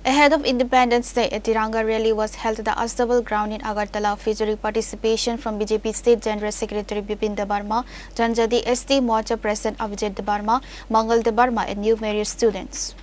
Ahead of Independence Day, a Tiranga rally was held at the Asthabal ground in Agartala, featuring participation from BJP State General Secretary Bipin Debbarma, Janajati ST Morcha President Abhijit Debbarma, Mangal Debbarma, and new various students.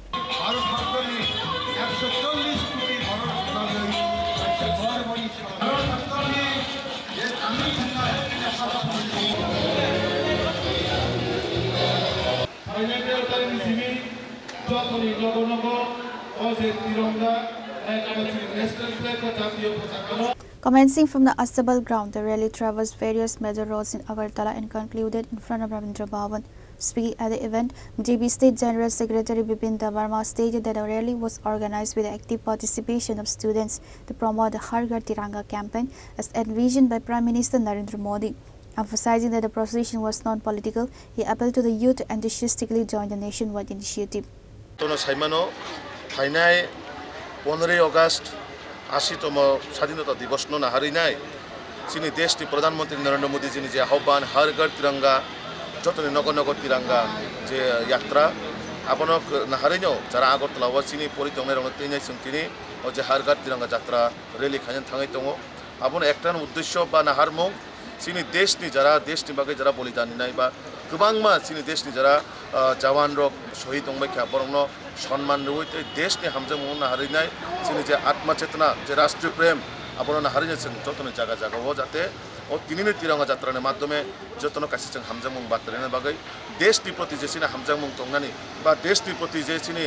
Commencing from the Asthabal ground, the rally traversed various major roads in Agartala and concluded in front of Ravindra Bhavan. Speaking at the event, BJP State General Secretary Bipin Debbarma stated that the rally was organized with the active participation of students to promote the Har Ghar Tiranga campaign as envisioned by Prime Minister Narendra Modi. Emphasizing that the procession was non-political, he appealed to the youth to enthusiastically join the nationwide initiative. 15 August 80তম স্বাধীনতা দিবস নাহারিনাই চিনি দেশটি প্রধানমন্ত্রী নরেন্দ্র মোদী যিনি যে আহ্বান হর ঘর তিরঙ্গা যতনি নগর নগর তিরঙ্গা যে যাত্রা আপনার নাহারিনাও যারা আগরতলা চিনি পরিদংনাই রং তিনাই চিনি ও যে হর ঘর তিরঙ্গা যাত্রা রেলি খাইন থাঙাই দङ আপনার একটান উদ্দেশ্য বা নাহারমুং চিনি দেশনি যারা দেশনি বাগै যারা বলিদান নাই বা गोबांमा चिनी देशनि जरा जवान रक शहीद दंबाय बरंनो सम्मान रुई देशनि हामजों मुंना हारिनाय चिनी जे आत्मा चेतना जे राष्ट्रीय प्रेम आपनो हारिनाय जों जतन जागा जागाव जाते ओ तिनिनि तिरंगा यात्रानि माध्यमे जतन कासि जों हामजों मुं बातरायनि बागै देशनि प्रति जे चिनी हामजों मुं दंनानि बा देशनि प्रति जे चिनी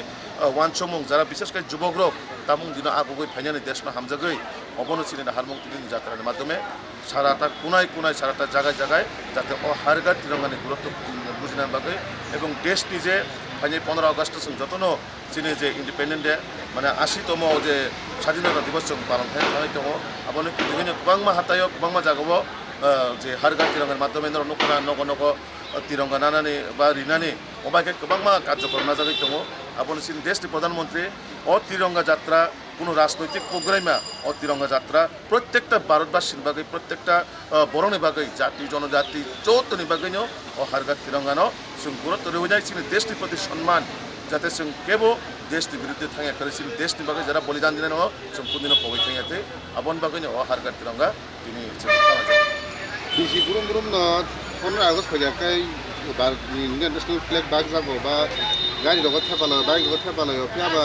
वानस मुं जरा विशेषकै युवक रक तामुं दिन आगुगै फाइनानि देशनो हामजोगै अबनो चिनी हारमुं तिनिनि यात्रानि माध्यमे साराटा कुनाय कुनाय साराटा जागाय जागाय जाते ओ हर घाट तिरंगानि गुरुत्व बुझिना बागै एवं देशनि जे फाइनाय 15 अगस्ट जों जतनो चिनी जे इंडिपेंडेंट डे माने 80तम जे स्वाधीनता दिवस जों पालन खालामनाय दङ आबनो बिदिनो गोबांमा हातायाव गोबांमा जागाव जे हर घाट तिरंगानि माध्यमे नखरा नग नग तिरंगा नानानि बा रिनानि अबायके गोबांमा कार्यक्रम नाजागाय दङ आबनो चिनी देशनि प्रधानमंत्री ओ तिरंगा यात्रा কোনো রাজনৈতিক প্রোগ্রামে ও তিরঙ্গা যাত্রা প্রত্যেকটা ভারতবাসীর বাগৈ প্রত্যেকটা বরণের বাগৈ জাতি জনজাতি চৌতনি বাগৈনো ও হারঘাট তিরঙ্গানো जों গুরুত্ব রইনাই চিনি দেশनि প্রতি সম্মান যাতে जों কেবল দেশनि বিরুদ্ধে थाङा करे চিনি দেশनि বাগৈ যারা বলিদান দিলেন जों কোনদিন পগৈ थाङाखै আবন বাগৈनो ও হারঘাট তিরঙ্গা তিনি बिसि गुरुम गुरुम 15 আগস্ট फैयाखै इन्डियन नेशनल फ्लैग बाग जाबो बा गाड़ी रगत थापालो बाइक रगत थापालो फ्याबा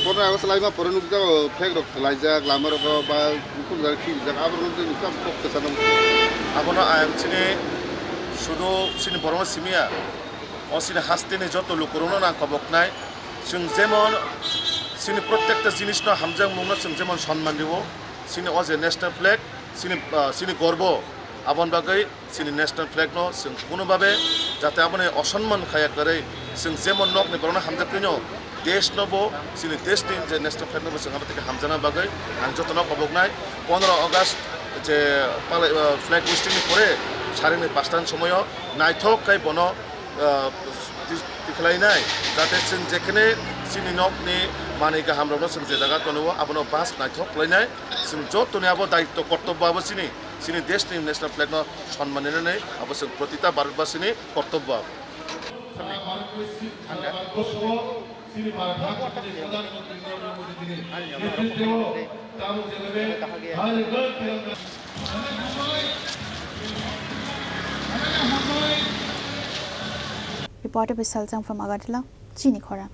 15 আগস্ট लाइमा परनुक जाबो फ्लैग रग लाइजाक लामा रग बा गुफुर जाक खि जाक आबरन जों सब फक्त सानम आबनो आयम चिनि सुदो चिनि बरम सिमिया ओ चिनि हास्तिनि जत लुकरनो ना कबकनाय जों जेमन चिनि प्रत्येकटा जिनिसनो हामजां मुंनो जों जेमन सम्मान दिबो चिनि ओ जे नेशनल फ्लैग चिनि गर्व आबन बागै चिनि नेशनल फ्लैग नो जों कोनो भाबे जाते आबने असम्मान खाया करे जों जेमन नकनि बरनो हामजाकैनो देश नबो चिनि देशनि जे नेशनल फ्लैग नबो जों आबते हामजाना बागै आं जतनो कबकनाय 15 अगस्ट जे फ्लैग होस्टिंनि परे 5:30 समय नायथकाय बनो दिखलायनाय जाते जों जेखने चिनि नकनि माने गाहाम रनो जों जे जागा तनो आबनो बास नायथकलायनाय जों जतनो आबो दायित्व कर्तव्य आबो चिनि देशनि नेशनल फ्लैग नो सम्मान होनानै आबो जों प्रतिटा भारतबासिनि कर्तव्य Reported by Salzang from Agartala, Chini Khorang.